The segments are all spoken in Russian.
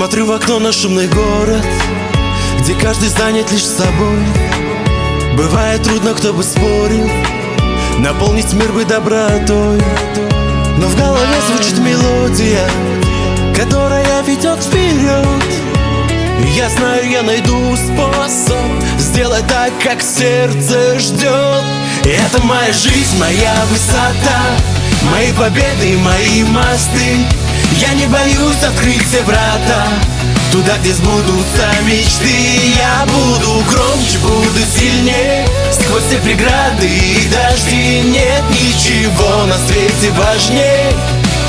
Смотрю в окно на шумный город, где каждый занят лишь собой. Бывает трудно, кто бы спорил, наполнить мир бы добротой. Но в голове звучит мелодия, которая ведет вперед. Я знаю, я найду способ сделать так, как сердце ждет. И это моя жизнь, моя высота, мои победы, мои мосты. Я не боюсь открыть все врата туда, где сбудутся мечты. Я буду громче, буду сильнее, сквозь все преграды и дожди. Нет ничего на свете важнее,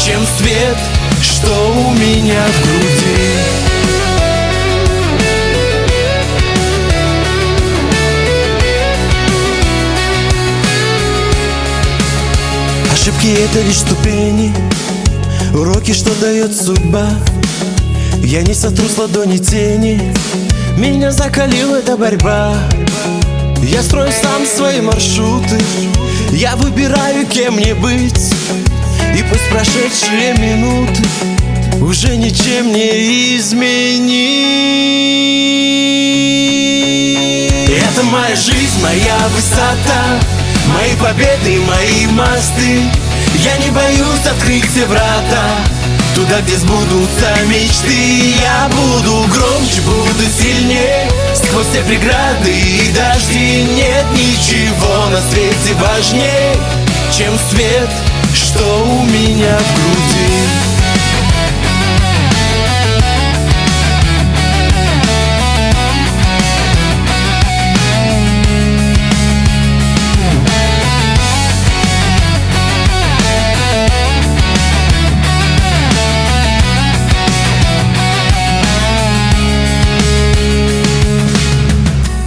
чем свет, что у меня в груди. Ошибки — это лишь ступени, уроки, что дает судьба. Я не сотру с ладони тени, меня закалила эта борьба. Я строю сам свои маршруты, я выбираю, кем мне быть. И пусть прошедшие минуты уже ничем не изменить. Это моя жизнь, моя высота, мои победы, мои мосты. Я не боюсь открыть все врата туда, где сбудутся мечты. Я буду громче, буду сильнее, сквозь все преграды и дожди. Нет ничего на свете важнее, чем свет, что у меня в груди.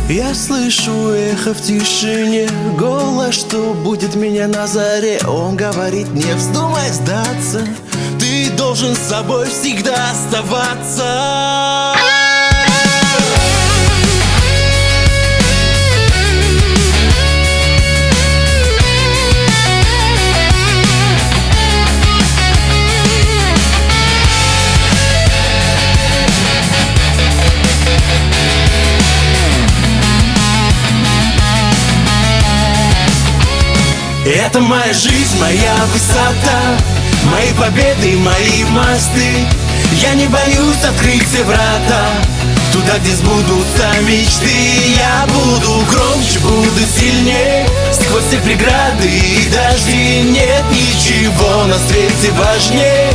Я слышу эхо в тишине, голос, что будет меня на заре. Он говорит: не вздумай сдаться, ты должен с собой всегда оставаться. Это моя жизнь, моя высота, мои победы, мои мосты. Я не боюсь открыть все врата туда, где сбудутся мечты. Я буду громче, буду сильнее, сквозь все преграды и дожди. Нет ничего на свете важнее,